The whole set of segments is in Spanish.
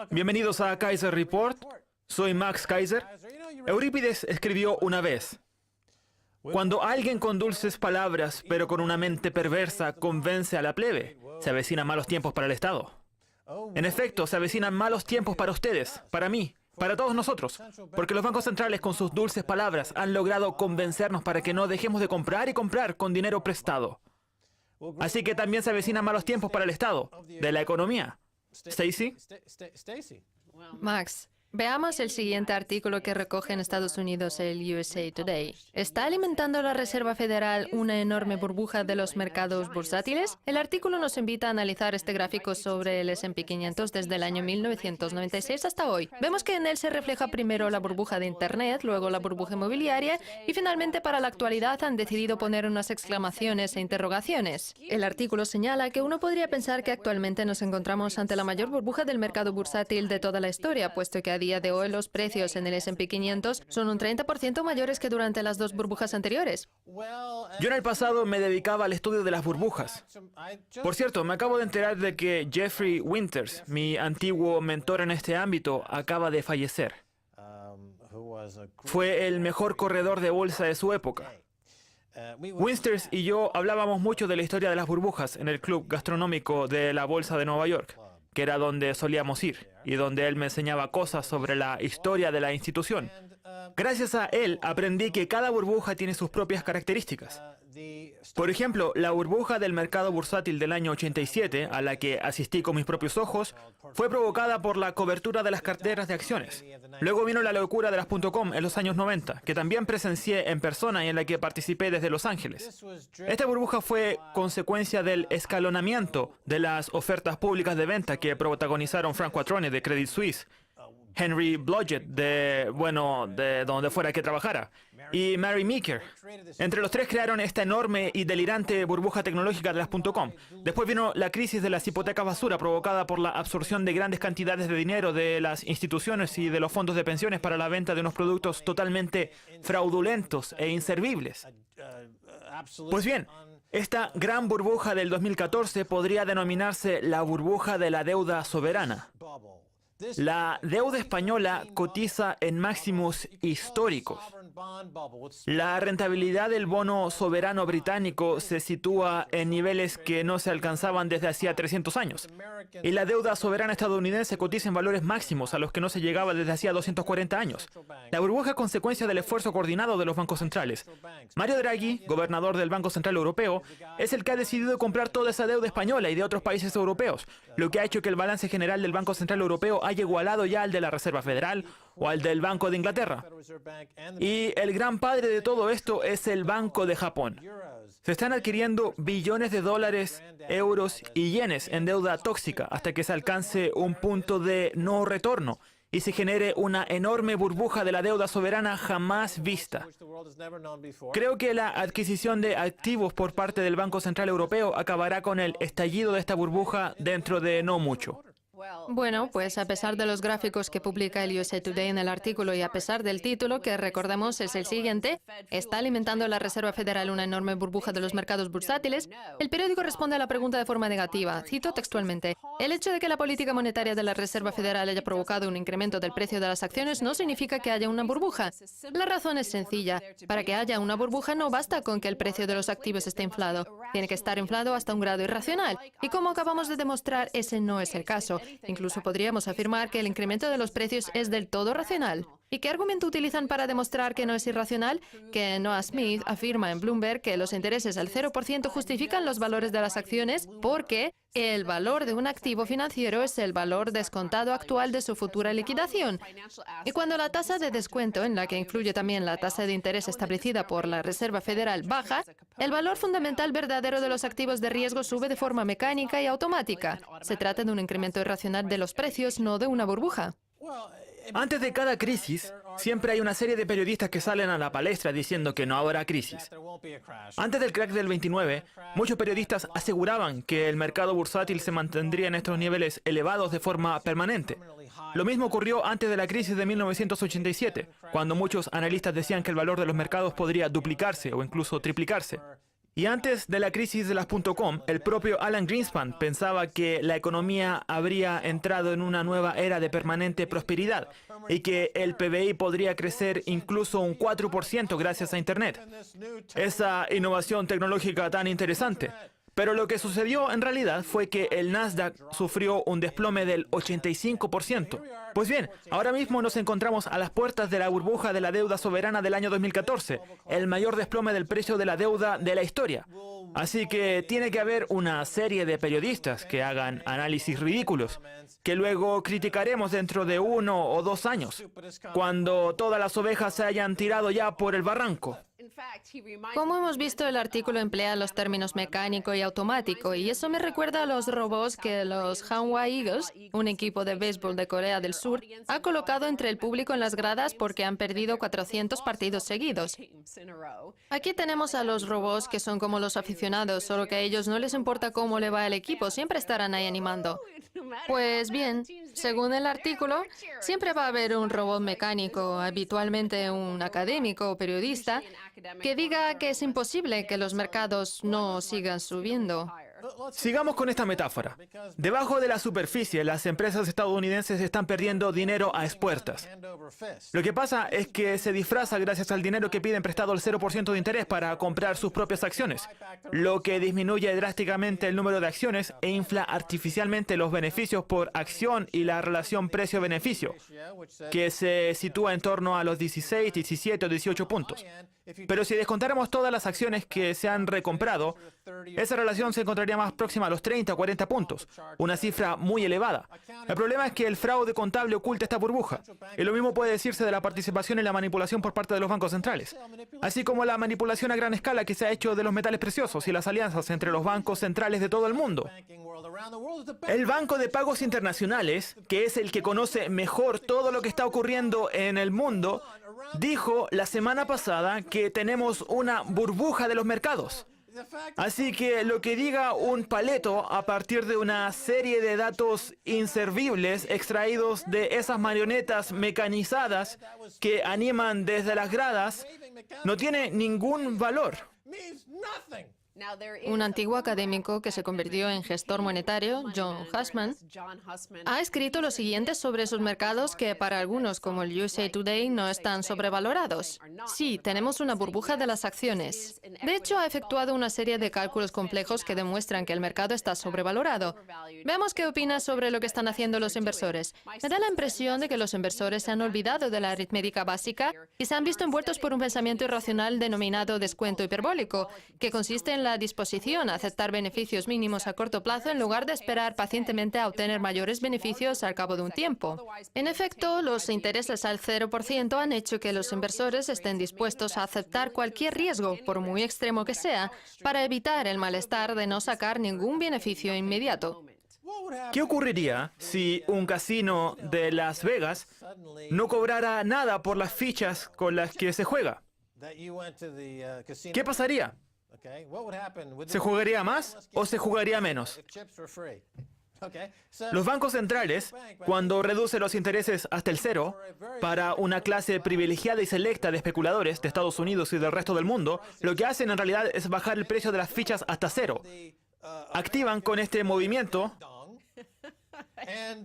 Bienvenidos a Kaiser Report. Soy Max Kaiser. Eurípides escribió una vez: cuando alguien con dulces palabras, pero con una mente perversa, convence a la plebe, se avecinan malos tiempos para el Estado. En efecto, se avecinan malos tiempos para ustedes, para mí, para todos nosotros, porque los bancos centrales con sus dulces palabras han logrado convencernos para que no dejemos de comprar y comprar con dinero prestado. Así que también se avecinan malos tiempos para el Estado, de la economía. ¿Stacy? Max, veamos el siguiente artículo que recoge en Estados Unidos el USA Today. ¿Está alimentando la Reserva Federal una enorme burbuja de los mercados bursátiles? El artículo nos invita a analizar este gráfico sobre el S&P 500 desde el año 1996 hasta hoy. Vemos que en él se refleja primero la burbuja de Internet, luego la burbuja inmobiliaria y finalmente para la actualidad han decidido poner unas exclamaciones e interrogaciones. El artículo señala que uno podría pensar que actualmente nos encontramos ante la mayor burbuja del mercado bursátil de toda la historia, puesto que a día de hoy los precios en el S&P 500 son un 30% mayores que durante las dos burbujas anteriores. Yo en el pasado me dedicaba al estudio de las burbujas. Por cierto, me acabo de enterar de que Jeffrey Winters, mi antiguo mentor en este ámbito, acaba de fallecer. Fue el mejor corredor de bolsa de su época. Winters y yo hablábamos mucho de la historia de las burbujas en el club gastronómico de la Bolsa de Nueva York, que era donde solíamos ir, y donde él me enseñaba cosas sobre la historia de la institución. Gracias a él aprendí que cada burbuja tiene sus propias características. Por ejemplo, la burbuja del mercado bursátil del año 87, a la que asistí con mis propios ojos, fue provocada por la cobertura de las carteras de acciones. Luego vino la locura de las .com en los años 90, que también presencié en persona y en la que participé desde Los Ángeles. Esta burbuja fue consecuencia del escalonamiento de las ofertas públicas de venta que protagonizaron Frank Quattrone de Credit Suisse, Henry Blodgett de donde fuera que trabajara, y Mary Meeker. Entre los tres crearon esta enorme y delirante burbuja tecnológica de las .com. Después vino la crisis de las hipotecas basura provocada por la absorción de grandes cantidades de dinero de las instituciones y de los fondos de pensiones para la venta de unos productos totalmente fraudulentos e inservibles. Pues bien, esta gran burbuja del 2014 podría denominarse la burbuja de la deuda soberana. La deuda española cotiza en máximos históricos. La rentabilidad del bono soberano británico se sitúa en niveles que no se alcanzaban desde hacía 300 años. Y la deuda soberana estadounidense cotiza en valores máximos a los que no se llegaba desde hacía 240 años. La burbuja es consecuencia del esfuerzo coordinado de los bancos centrales. Mario Draghi, gobernador del Banco Central Europeo, es el que ha decidido comprar toda esa deuda española y de otros países europeos, lo que ha hecho que el balance general del Banco Central Europeo haya igualado ya al de la Reserva Federal o al del Banco de Inglaterra. Y el gran padre de todo esto es el Banco de Japón. Se están adquiriendo billones de dólares, euros y yenes en deuda tóxica hasta que se alcance un punto de no retorno y se genere una enorme burbuja de la deuda soberana jamás vista. Creo que la adquisición de activos por parte del Banco Central Europeo acabará con el estallido de esta burbuja dentro de no mucho. Bueno, pues a pesar de los gráficos que publica el USA Today en el artículo y a pesar del título, que recordemos es el siguiente, ¿está alimentando la Reserva Federal una enorme burbuja de los mercados bursátiles? El periódico responde a la pregunta de forma negativa. Cito textualmente: el hecho de que la política monetaria de la Reserva Federal haya provocado un incremento del precio de las acciones no significa que haya una burbuja. La razón es sencilla. Para que haya una burbuja no basta con que el precio de los activos esté inflado. Tiene que estar inflado hasta un grado irracional. Y como acabamos de demostrar, ese no es el caso. Incluso podríamos afirmar que el incremento de los precios es del todo racional. ¿Y qué argumento utilizan para demostrar que no es irracional? Que Noah Smith afirma en Bloomberg que los intereses al 0% justifican los valores de las acciones porque el valor de un activo financiero es el valor descontado actual de su futura liquidación. Y cuando la tasa de descuento, en la que incluye también la tasa de interés establecida por la Reserva Federal, baja, el valor fundamental verdadero de los activos de riesgo sube de forma mecánica y automática. Se trata de un incremento irracional de los precios, no de una burbuja. Antes de cada crisis, siempre hay una serie de periodistas que salen a la palestra diciendo que no habrá crisis. Antes del crack del 29, muchos periodistas aseguraban que el mercado bursátil se mantendría en estos niveles elevados de forma permanente. Lo mismo ocurrió antes de la crisis de 1987, cuando muchos analistas decían que el valor de los mercados podría duplicarse o incluso triplicarse. Y antes de la crisis de las .com, el propio Alan Greenspan pensaba que la economía habría entrado en una nueva era de permanente prosperidad y que el PBI podría crecer incluso un 4% gracias a Internet. Esa innovación tecnológica tan interesante. Pero lo que sucedió en realidad fue que el Nasdaq sufrió un desplome del 85%. Pues bien, ahora mismo nos encontramos a las puertas de la burbuja de la deuda soberana del año 2014, el mayor desplome del precio de la deuda de la historia. Así que tiene que haber una serie de periodistas que hagan análisis ridículos, que luego criticaremos dentro de 1 o 2 años, cuando todas las ovejas se hayan tirado ya por el barranco. Como hemos visto, el artículo emplea los términos mecánico y automático, y eso me recuerda a los robots que los Hanwha Eagles, un equipo de béisbol de Corea del Sur, ha colocado entre el público en las gradas porque han perdido 400 partidos seguidos. Aquí tenemos a los robots que son como los aficionados, solo que a ellos no les importa cómo le va el equipo, siempre estarán ahí animando. Pues bien, según el artículo, siempre va a haber un robot mecánico, habitualmente un académico o periodista, que diga que es imposible que los mercados no sigan subiendo. Sigamos con esta metáfora. Debajo de la superficie, las empresas estadounidenses están perdiendo dinero a expuertas. Lo que pasa es que se disfraza gracias al dinero que piden prestado al 0% de interés para comprar sus propias acciones, lo que disminuye drásticamente el número de acciones e infla artificialmente los beneficios por acción y la relación precio-beneficio, que se sitúa en torno a los 16, 17 o 18 puntos. Pero si descontáramos todas las acciones que se han recomprado, esa relación se encontraría más próxima a los 30 o 40 puntos, una cifra muy elevada. El problema es que el fraude contable oculta esta burbuja, y lo mismo puede decirse de la participación en la manipulación por parte de los bancos centrales, así como la manipulación a gran escala que se ha hecho de los metales preciosos y las alianzas entre los bancos centrales de todo el mundo. El Banco de Pagos Internacionales, que es el que conoce mejor todo lo que está ocurriendo en el mundo, dijo la semana pasada que tenemos una burbuja de los mercados. Así que lo que diga un paleto a partir de una serie de datos inservibles extraídos de esas marionetas mecanizadas que animan desde las gradas no tiene ningún valor. Un antiguo académico que se convirtió en gestor monetario, John Hussman, ha escrito lo siguiente sobre esos mercados que para algunos, como el USA Today, no están sobrevalorados. Sí, tenemos una burbuja de las acciones. De hecho, ha efectuado una serie de cálculos complejos que demuestran que el mercado está sobrevalorado. Veamos qué opina sobre lo que están haciendo los inversores. Me da la impresión de que los inversores se han olvidado de la aritmética básica y se han visto envueltos por un pensamiento irracional denominado descuento hiperbólico, que consiste en la disposición a aceptar beneficios mínimos a corto plazo en lugar de esperar pacientemente a obtener mayores beneficios al cabo de un tiempo. En efecto, los intereses al 0% han hecho que los inversores estén dispuestos a aceptar cualquier riesgo, por muy extremo que sea, para evitar el malestar de no sacar ningún beneficio inmediato. ¿Qué ocurriría si un casino de Las Vegas no cobrara nada por las fichas con las que se juega? ¿Qué pasaría? ¿Se jugaría más o se jugaría menos? Los bancos centrales, cuando reducen los intereses hasta el 0, para una clase privilegiada y selecta de especuladores de Estados Unidos y del resto del mundo, lo que hacen en realidad es bajar el precio de las fichas hasta 0. Activan con este movimiento,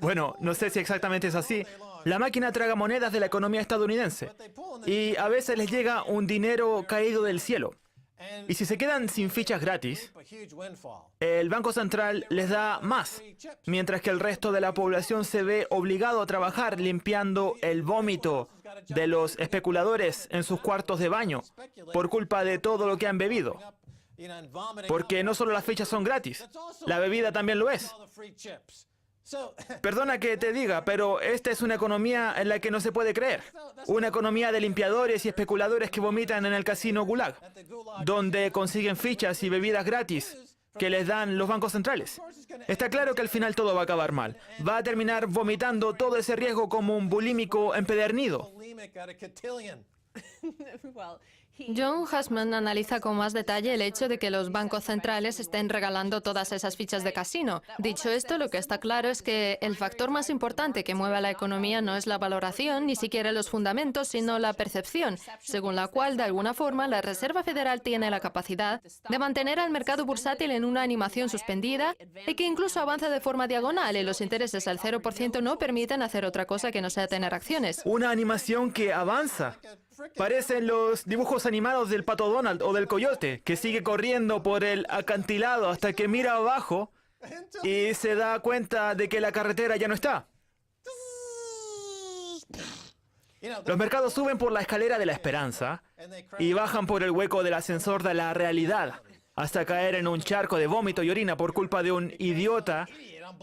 bueno, no sé si exactamente es así, la máquina tragamonedas de la economía estadounidense, y a veces les llega un dinero caído del cielo. Y si se quedan sin fichas gratis, el Banco Central les da más, mientras que el resto de la población se ve obligado a trabajar limpiando el vómito de los especuladores en sus cuartos de baño por culpa de todo lo que han bebido. Porque no solo las fichas son gratis, la bebida también lo es. Perdona que te diga, pero esta es una economía en la que no se puede creer. Una economía de limpiadores y especuladores que vomitan en el casino Gulag, donde consiguen fichas y bebidas gratis que les dan los bancos centrales. Está claro que al final todo va a acabar mal. Va a terminar vomitando todo ese riesgo como un bulímico empedernido. John Hussman analiza con más detalle el hecho de que los bancos centrales estén regalando todas esas fichas de casino. Dicho esto, lo que está claro es que el factor más importante que mueve a la economía no es la valoración, ni siquiera los fundamentos, sino la percepción, según la cual, de alguna forma, la Reserva Federal tiene la capacidad de mantener al mercado bursátil en una animación suspendida y que incluso avanza de forma diagonal y los intereses al 0% no permiten hacer otra cosa que no sea tener acciones. Una animación que avanza. Parecen los dibujos animados del Pato Donald o del coyote, que sigue corriendo por el acantilado hasta que mira abajo y se da cuenta de que la carretera ya no está. Los mercados suben por la escalera de la esperanza y bajan por el hueco del ascensor de la realidad, hasta caer en un charco de vómito y orina por culpa de un idiota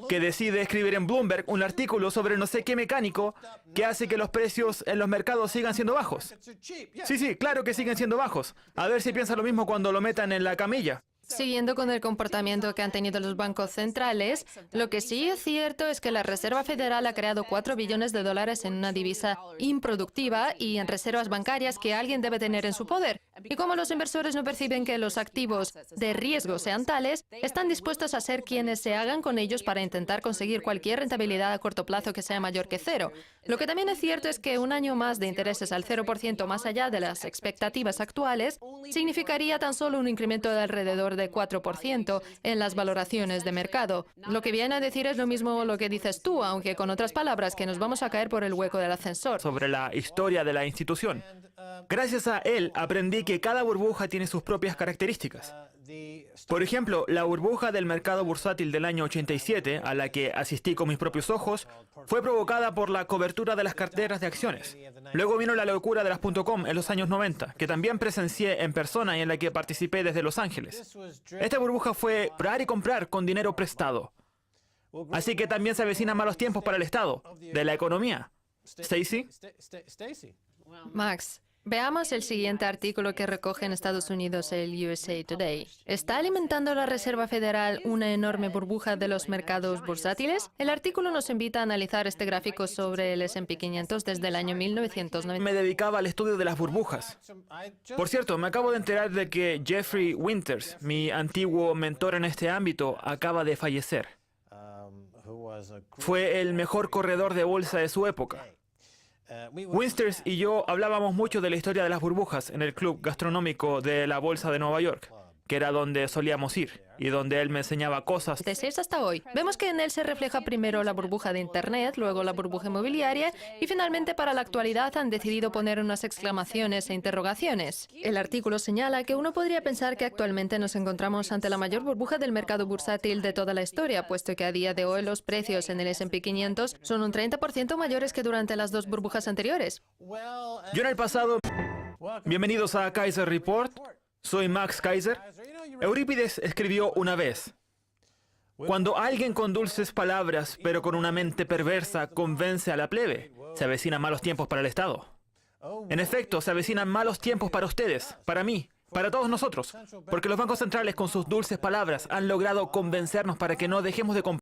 que decide escribir en Bloomberg un artículo sobre no sé qué mecánico que hace que los precios en los mercados sigan siendo bajos. Sí, claro que siguen siendo bajos. A ver si piensa lo mismo cuando lo metan en la camilla. Siguiendo con el comportamiento que han tenido los bancos centrales, lo que sí es cierto es que la Reserva Federal ha creado 4 billones de dólares en una divisa improductiva y en reservas bancarias que alguien debe tener en su poder. Y como los inversores no perciben que los activos de riesgo sean tales, están dispuestos a ser quienes se hagan con ellos para intentar conseguir cualquier rentabilidad a corto plazo que sea mayor que cero. Lo que también es cierto es que un año más de intereses al 0% más allá de las expectativas actuales significaría tan solo un incremento de alrededor de 4% en las valoraciones de mercado. Lo que viene a decir es lo mismo lo que dices tú, aunque con otras palabras, que nos vamos a caer por el hueco del ascensor. Sobre la historia de la institución. Gracias a él aprendí que cada burbuja tiene sus propias características. Por ejemplo, la burbuja del mercado bursátil del año 87, a la que asistí con mis propios ojos, fue provocada por la cobertura de las carteras de acciones. Luego vino la locura de las .com en los años 90, que también presencié en persona y en la que participé desde Los Ángeles. Esta burbuja fue comprar y comprar con dinero prestado. Así que también se avecinan malos tiempos para el estado de la economía. ¿Stacy? Max, veamos el siguiente artículo que recoge en Estados Unidos el USA Today. ¿Está alimentando la Reserva Federal una enorme burbuja de los mercados bursátiles? El artículo nos invita a analizar este gráfico sobre el S&P 500 desde el año 1990. Me dedicaba al estudio de las burbujas. Por cierto, me acabo de enterar de que Jeffrey Winters, mi antiguo mentor en este ámbito, acaba de fallecer. Fue el mejor corredor de bolsa de su época. Winters y yo hablábamos mucho de la historia de las burbujas en el club gastronómico de la Bolsa de Nueva York, que era donde solíamos ir y donde él me enseñaba cosas. De 6 hasta hoy. Vemos que en él se refleja primero la burbuja de Internet, luego la burbuja inmobiliaria y finalmente para la actualidad han decidido poner unas exclamaciones e interrogaciones. El artículo señala que uno podría pensar que actualmente nos encontramos ante la mayor burbuja del mercado bursátil de toda la historia, puesto que a día de hoy los precios en el S&P 500 son un 30% mayores que durante las 2 burbujas anteriores. Yo en el pasado... Bienvenidos a Kaiser Report. Soy Max Kaiser. Eurípides escribió una vez: cuando alguien con dulces palabras, pero con una mente perversa, convence a la plebe, se avecinan malos tiempos para el Estado. En efecto, se avecinan malos tiempos para ustedes, para mí, para todos nosotros, porque los bancos centrales con sus dulces palabras han logrado convencernos para que no dejemos de comprar